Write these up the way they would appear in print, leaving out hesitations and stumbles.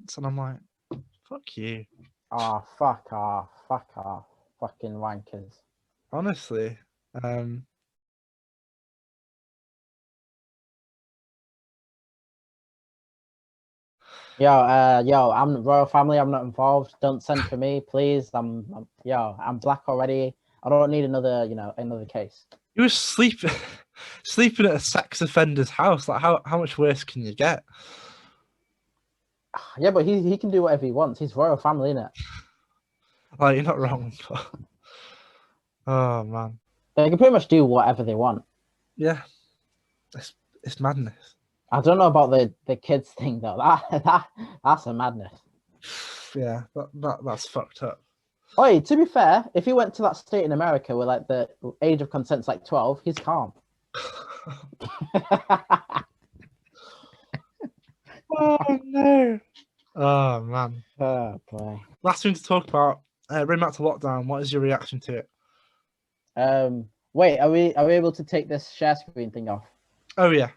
consents, and I'm like, fuck you. Oh, fuck off. Fuck off. Fucking wankers. Honestly. Yo, I'm royal family. I'm not involved. Don't send for me, please. I'm black already. I don't need another case. You were sleeping at a sex offender's house. Like, how much worse can you get? Yeah, but he can do whatever he wants. He's royal family, innit? Like, you're not wrong. But... Oh man. They can pretty much do whatever they want. Yeah. It's madness. I don't know about the kids thing though. That's a madness. Yeah, that's fucked up. Oh, to be fair, if he went to that state in America where like the age of consent's like 12, he's calm. Oh no. Oh man. Oh boy. Last thing to talk about. Bring back to lockdown. What is your reaction to it? Wait, are we able to take this share screen thing off? Oh yeah.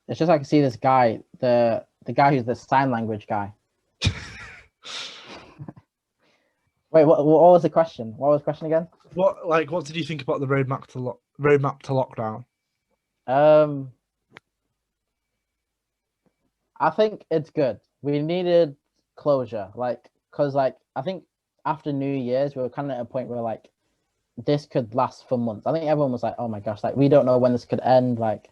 It's just I can see this guy, the guy who's the sign language guy. Wait, what was the question? What was the question again? What did you think about the roadmap to lockdown? I think it's good. We needed closure, because I think after New Year's we were kind of at a point where like this could last for months. I think everyone was like, oh my gosh, like we don't know when this could end. Like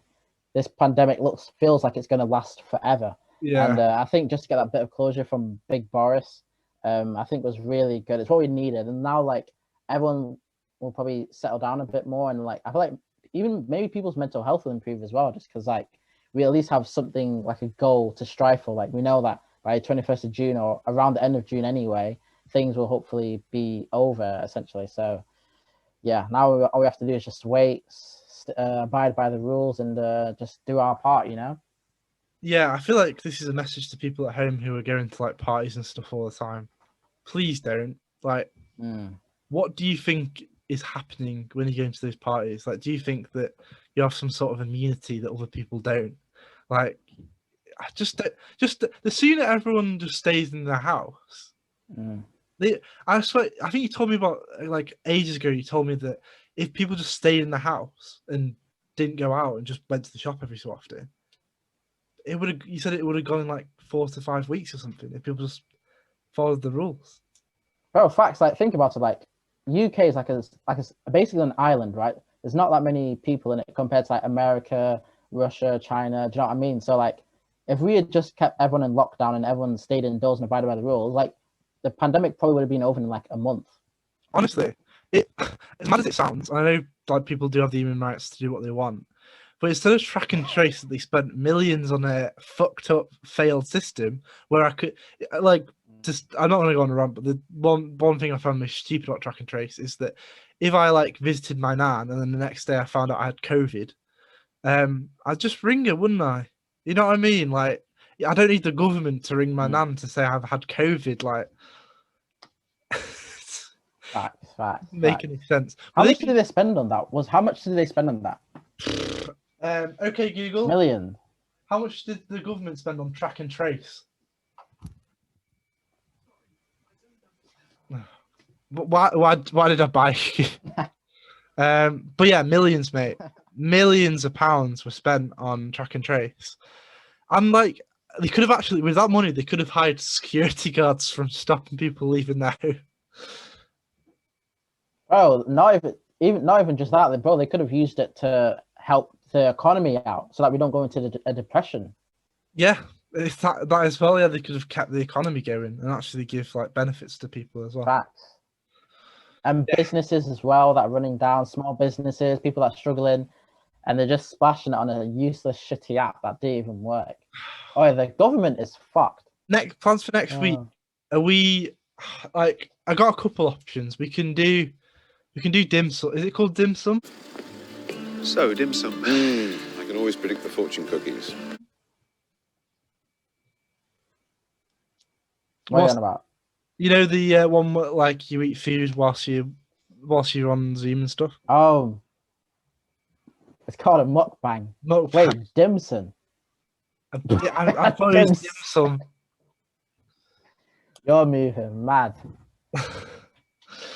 this pandemic feels like it's going to last forever. Yeah. And I think just to get that bit of closure from Big Boris, I think was really good. It's what we needed. And now like everyone will probably settle down a bit more. And like, I feel like even maybe people's mental health will improve as well, just because like we at least have something like a goal to strive for. Like we know that by 21st of June or around the end of June anyway, things will hopefully be over essentially. So yeah, now all we have to do is just wait, abide by the rules, and just do our part, Yeah, I feel like this is a message to people at home who are going to like parties and stuff all the time. Please don't. Like, what do you think is happening when you go into those parties? Like, do you think that you have some sort of immunity that other people don't? Like, just the sooner everyone just stays in their house. I swear, I think you told me about like ages ago. You told me that if people just stayed in the house and didn't go out and just went to the shop every so often, it would have. You said it would have gone in like 4 to 5 weeks or something if people just followed the rules. Bro, facts. Like, think about it. Like, UK is like basically an island, right? There's not that many people in it compared to like America, Russia, China. Do you know what I mean? So like, if we had just kept everyone in lockdown and everyone stayed indoors and abided by the rules, like the pandemic probably would have been over in like a month. Honestly, as mad as it sounds, I know like people do have the human rights to do what they want, but instead of track and trace, they spent millions on a fucked up, failed system where I could like. Just, I'm not going to go on a rant, but the one thing I found most stupid about track and trace is that if I like visited my nan and then the next day I found out I had COVID, I'd just ring her, wouldn't I? You know what I mean? Like, I don't need the government to ring my nan to say I've had COVID. Like, Facts. make any sense? How much did they spend on that? How much did they spend on that? Okay, Google. Millions. How much did the government spend on track and trace? Why did I buy you? But yeah, millions, mate. Millions of pounds were spent on track and trace. And like, they could have actually, with that money, they could have hired security guards from stopping people leaving their home. Oh, not even just that, bro. They could have used it to help the economy out so that we don't go into a depression. Yeah, that as well. Yeah, they could have kept the economy going and actually give like benefits to people as well. Facts. And businesses as well that are running down, small businesses, people that are struggling, and they're just splashing it on a useless, shitty app that didn't even work. Oh, the government is fucked. Plans for next week. Are we like? I got a couple options. We can do dim sum. Is it called dim sum? So dim sum. I can always predict the fortune cookies. What are you on about? You know the one where, like, you eat food whilst you're on Zoom and stuff. Oh, it's called a mukbang. Wait, dim sum. I posed dim sum. You're moving mad.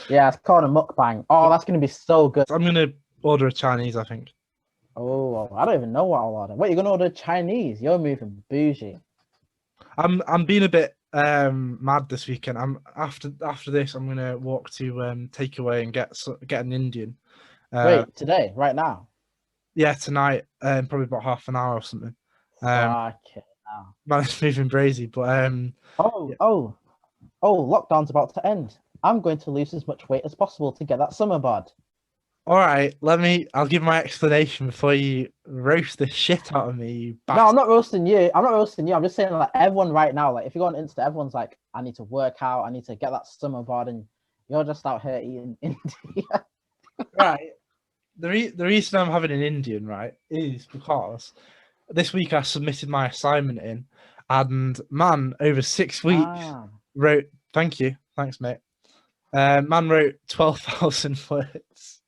Yeah, it's called a mukbang. Oh, that's gonna be so good. I'm gonna order a Chinese, I think. Oh, I don't even know what I'll order. Wait, you're gonna order Chinese? You're moving bougie. I'm being a bit mad this weekend. I'm after this. I'm gonna walk to takeaway and get an Indian. Wait, today, right now? Yeah, tonight. Probably about half an hour or something. Fuck it. Man, it's moving crazy, but Oh, lockdown's about to end. I'm going to lose as much weight as possible to get that summer bod. All right, I'll give my explanation before you roast the shit out of me, you bastard. No, I'm not roasting you. I'm just saying, like, everyone right now, like, if you go on Insta, everyone's like, I need to work out. I need to get that summer bod, and you're just out here eating India. Right. The reason I'm having an Indian, right, is because this week I submitted my assignment in, and man, over 6 weeks wrote. Thanks, mate. Man wrote 12,000 words.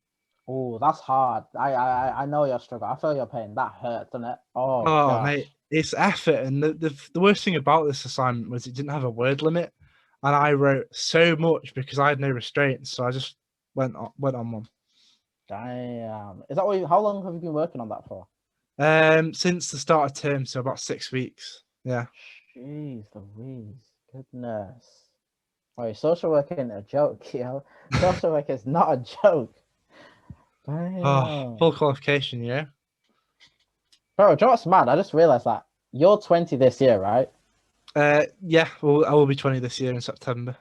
Oh, that's hard. I know your struggle. I feel your pain. That hurts, doesn't it? Oh gosh. Mate, it's effort. And the worst thing about this assignment was it didn't have a word limit, and I wrote so much because I had no restraints. So I just went on one. Damn. Is that how long have you been working on that for? Since the start of term, so about 6 weeks. Yeah. Jeez Louise. Goodness. Oh, social work ain't a joke, yo. Social work is not a joke. Damn. Oh, full qualification, yeah. Bro, do you know what's mad? I just realized that you're 20 this year, right? Yeah, well, I will be 20 this year in September.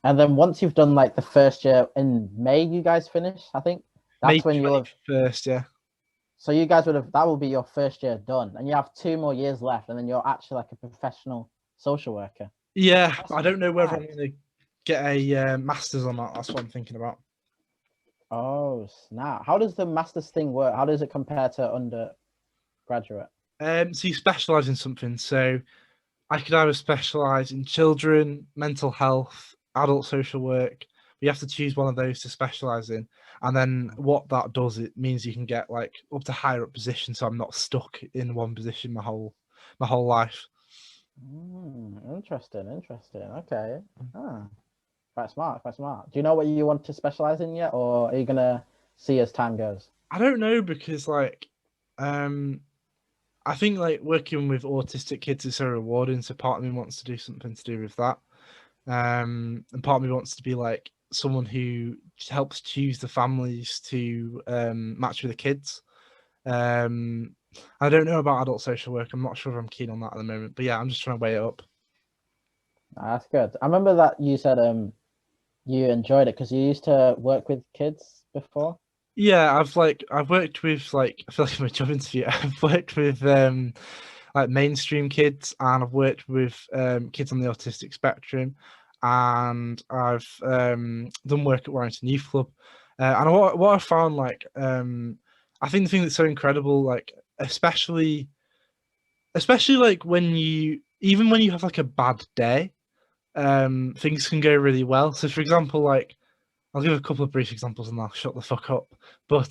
And then once you've done like the first year in May, you guys finish, I think. That's May when you'll have first, yeah. So you guys that will be your first year done, and you have 2 more years left, and then you're actually like a professional social worker. Yeah, I don't know whether I'm going to get a master's or not. That's what I'm thinking about. Oh snap! How does the master's thing work? How does it compare to undergraduate? So you specialize in something. So I could either specialize in children, mental health, adult social work. You have to choose one of those to specialize in, and then what that does, it means you can get like up to higher up positions. So I'm not stuck in one position my whole life. Interesting. Okay. Quite smart. Do you know what you want to specialize in yet, or are you gonna see as time goes? I don't know, because like, I think like working with autistic kids is so rewarding. So part of me wants to do something to do with that, and part of me wants to be like someone who helps choose the families to match with the kids. I don't know about adult social work. I'm not sure if I'm keen on that at the moment, but yeah, I'm just trying to weigh it up. That's good. I remember that you said you enjoyed it because you used to work with kids before. Yeah, I've worked with like, I feel like I'm a job interview. I've worked with like mainstream kids, and I've worked with kids on the autistic spectrum, and I've done work at Warrington Youth Club. And what I found, like, I think the thing that's so incredible, like especially like when you have like a bad day, things can go really well. So for example, like, I'll give a couple of brief examples and I'll shut the fuck up. But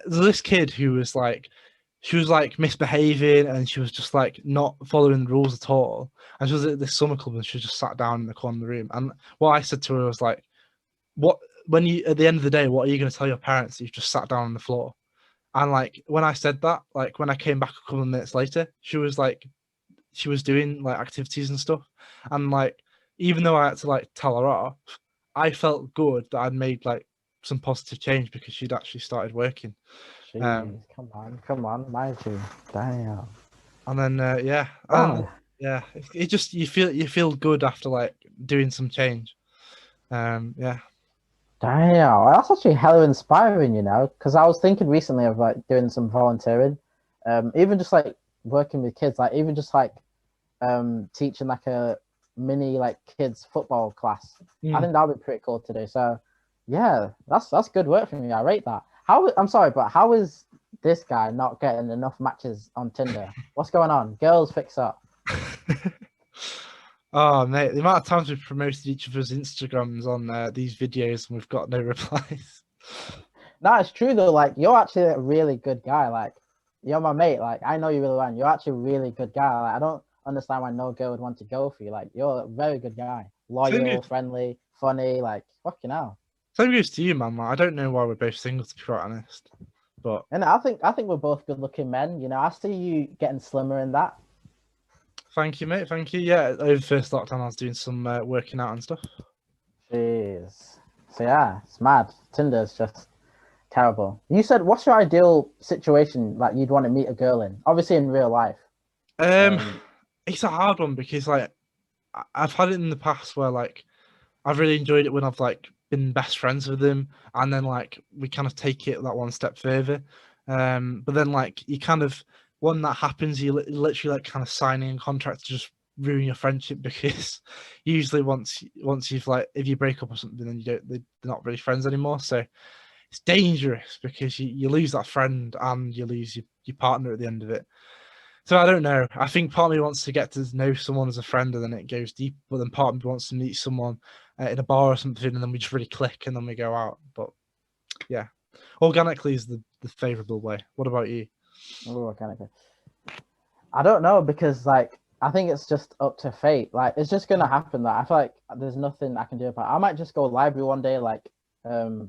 this kid who was like, she was like misbehaving, and she was just like not following the rules at all. And she was at this summer club, and she just sat down in the corner of the room. And what I said to her was like, when you, at the end of the day, what are you going to tell your parents that you've just sat down on the floor? And like, when I said that, like when I came back a couple of minutes later, she was doing like activities and stuff. And like, even though I had to like tell her off, I felt good that I'd made like some positive change because she'd actually started working. Jeez, come on, my two. Damn. And then it just, you feel good after like doing some change. Yeah. Damn, that's actually hella inspiring, you know, because I was thinking recently of like doing some volunteering, even just like working with kids, like even just like teaching like a mini like kids football class. I think that would be pretty cool to do. So yeah, that's good work for me. I rate that. I'm sorry, but how is this guy not getting enough matches on Tinder? What's going on? Girls, fix up. Oh mate, the amount of times we've promoted each other's Instagrams on these videos and we've got no replies. No, it's true though. Like, you're actually a really good guy. Like, you're my mate. Like, I know you really well. And you're actually a really good guy. Like, I don't understand why no girl would want to go for you. Like, you're a very good guy. Loyal, friendly, funny. Like, fucking hell. Same goes to you, man. I don't know why we're both single, to be quite honest. But and I think we're both good-looking men. You know, I see you getting slimmer in that. Thank you, mate. Thank you. Yeah, over first lockdown, I was doing some working out and stuff. Jeez. So yeah, it's mad. Tinder's just terrible. You said, what's your ideal situation like you'd want to meet a girl in? Obviously in real life. It's a hard one because like I've had it in the past where like I've really enjoyed it when I've like been best friends with them, and then like we kind of take it that one step further. But then like you kind of, when that happens, you literally like kind of signing a contract to just ruin your friendship, because usually once you've like, if you break up or something, then they're not really friends anymore. So it's dangerous because you lose that friend and you lose your partner at the end of it. So I don't know. I think part of me wants to get to know someone as a friend and then it goes deep, but then part of me wants to meet someone in a bar or something and then we just really click and then we go out. But yeah, organically is the favorable way. What about you? Oh, organically. I don't know, because like I think it's just up to fate. Like it's just gonna happen. That I feel like there's nothing I can do about it. I might just go library one day, like for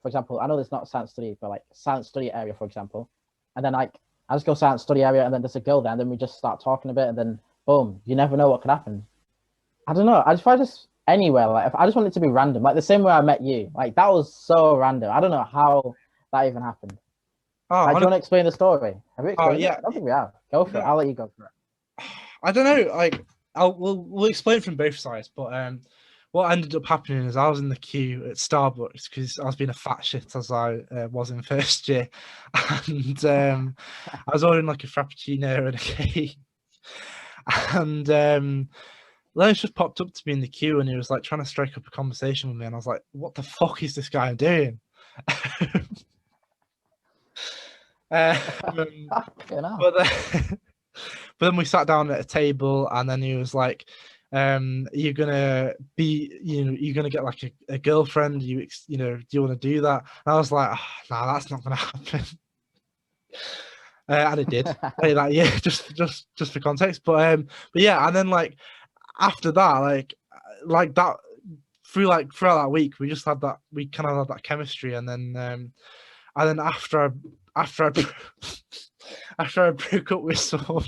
example, I know there's not science study, but like science study area, for example, and then like I just go science study area, and then there's a girl there, and then we just start talking a bit, and then boom, you never know what could happen. I don't know. If I just anywhere, like if I just want it to be random, like the same way I met you, like that was so random. I don't know how that even happened. Oh, like, do you want to explain the story? Have we explained yeah. it? I don't think we have. Go for it. I'll let you go for it. I don't know. Like we'll explain from both sides, but what ended up happening is I was in the queue at Starbucks because I was being a fat shit as I was in first year, and I was ordering like a frappuccino and a cake, and Lennox just popped up to me in the queue and he was like trying to strike up a conversation with me, and I was like, "What the fuck is this guy doing?" But then we sat down at a table, and then he was like, "You're gonna be, you're gonna get like a girlfriend. Do you want to do that?" And I was like, "Oh, "Nah, that's not gonna happen." And it did. That year, just for context. But yeah, and then like after that, like that throughout that week, we just had that. We kind of had that chemistry, and then after I broke up with someone,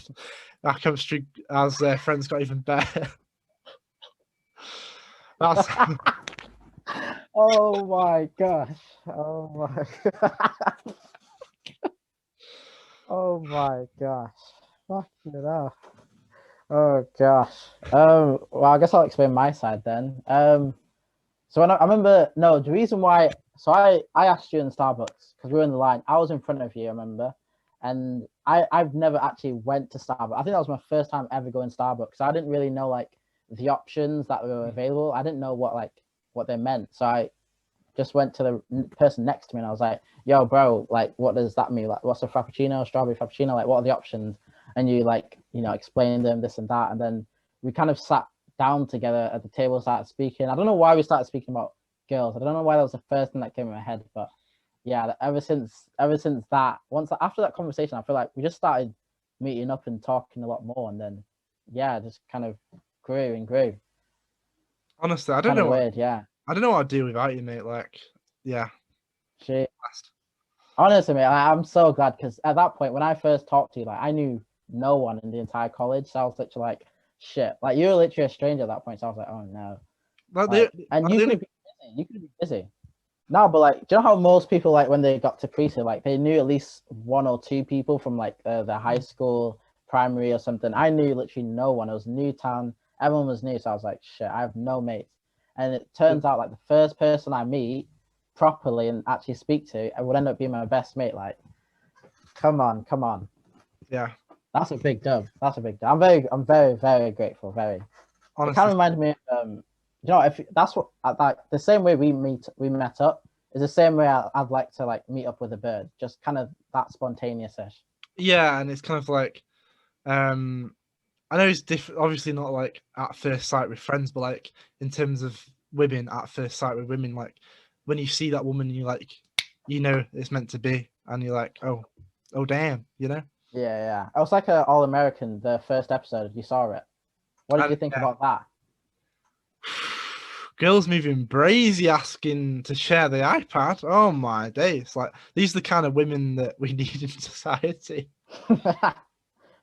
our chemistry as friends got even better. That's oh my gosh! Oh my! oh my gosh! Fuck it up! Oh gosh. Well, I guess I'll explain my side then. So when I remember, no, the reason why. So I asked you in Starbucks because we were in the line. I was in front of you, I remember, and I've never actually went to Starbucks. I think that was my first time ever going to Starbucks. So I didn't really know like the options that were available. I didn't know what they meant. So I just went to the person next to me and I was like, "Yo, bro, like, what does that mean? Like, what's a frappuccino, strawberry frappuccino? Like, what are the options?" And you like, explained them this and that, and then we kind of sat down together at the table, started speaking. I don't know why we started speaking about girls. I don't know why that was the first thing that came in my head, but yeah, ever since that, after that conversation, I feel like we just started meeting up and talking a lot more, and then yeah, just kind of grew and grew. Honestly, I don't know. Weird, yeah. I don't know what I'd do without you, mate. Like, yeah. Shit. Honestly, mate, I'm so glad, because at that point when I first talked to you, like I knew no one in the entire college, so I was literally like, shit. Like you were literally a stranger at that point, so I was like, oh no. And you could be busy. No, but like, do you know how most people, like when they got to pre-C, like they knew at least one or two people from like the high school, primary or something. I knew literally no one. It was new town. Everyone was new, so I was like, shit, I have no mates. And it turns out like the first person I meet properly and actually speak to, I would end up being my best mate. Like, come on. Yeah. That's a big dub. I'm very, very grateful. Very. Honestly. It kind of reminded me of, if that's what like the same way we met up is the same way I'd like to like meet up with a bird, just kind of that spontaneous-ish. Yeah, and it's kind of like, I know it's different, obviously not like at first sight with friends, but like in terms of women at first sight with women, like when you see that woman, you like, it's meant to be, and you're like, oh, oh damn, you know. Yeah. It was like a All American, the first episode. You saw it. What did you think about that? Girls moving brazy asking to share the iPad. Oh my days! Like these are the kind of women that we need in society.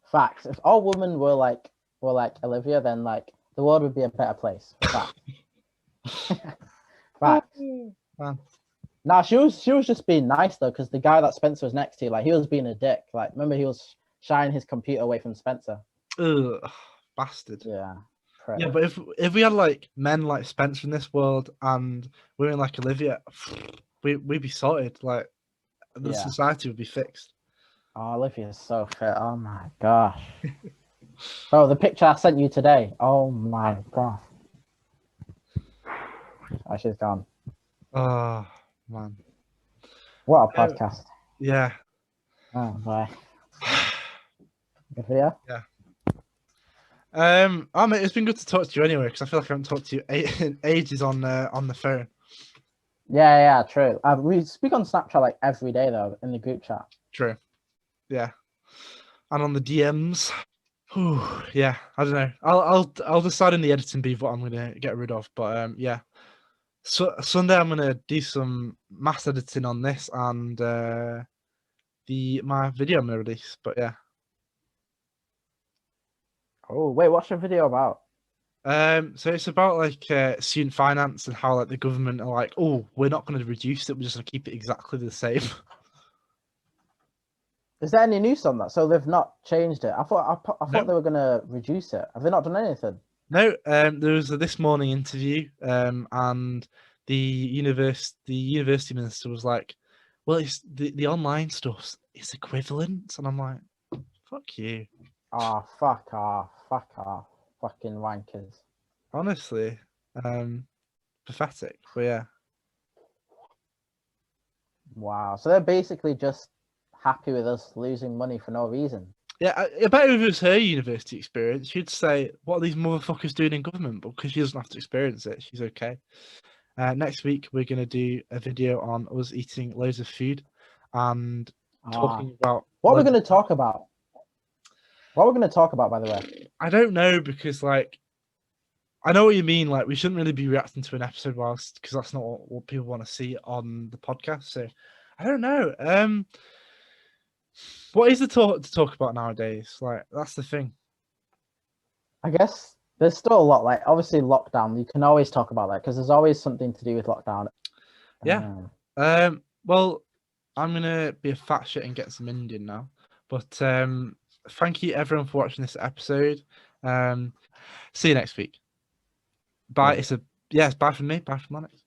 Facts. If all women were like Olivia, then like the world would be a better place. Facts. Facts. Man. Nah, she was just being nice though, because the guy that Spencer was next to, like he was being a dick. Like remember he was shying his computer away from Spencer. Ugh, bastard. Yeah. Yeah, but if we had like men like Spencer in this world and women like Olivia, we'd be sorted. Like the society would be fixed. Oh, Olivia's so fit. Oh my gosh. Bro, the picture I sent you today. Oh my gosh. Oh, she's gone. Oh man. What a podcast. Yeah. Oh boy. Good video? Yeah. Mate, it's been good to talk to you anyway, because I feel like I haven't talked to you in ages on the phone. Yeah, true. We speak on Snapchat like every day though, in the group chat. True. Yeah. And on the DMs. Whew, yeah, I don't know. I'll decide in the editing beef what I'm gonna get rid of. But yeah. So Sunday I'm gonna do some mass editing on this and my video I'm gonna release. But yeah. Oh wait, what's your video about? So it's about like student finance and how like the government are like, oh, we're not going to reduce it, we're just going to keep it exactly the same. Is there any news on that? So they've not changed it. I thought they were going to reduce it. Have they not done anything? No. There was a This Morning interview, and the university minister was like, well, it's the online stuff is equivalent, and I'm like, fuck you. Oh, fuck off, fucking wankers. Honestly, pathetic. But yeah. Wow. So they're basically just happy with us losing money for no reason. Yeah, I bet if it was her university experience, she'd say, what are these motherfuckers doing in government? But because she doesn't have to experience it, she's okay. Next week, we're going to do a video on us eating loads of food and talking about... What we're going to talk about? What we're going to talk about, by the way? I don't know, because, like, I know what you mean. Like, we shouldn't really be reacting to an episode whilst, because that's not what people want to see on the podcast. So, I don't know. What is the talk to talk about nowadays? Like, that's the thing. I guess there's still a lot. Like, obviously, lockdown. You can always talk about that because there's always something to do with lockdown. Yeah. Well, I'm gonna be a fat shit and get some Indian now. But thank you everyone for watching this episode. See you next week. Bye. It's bye from me. Bye from Alex.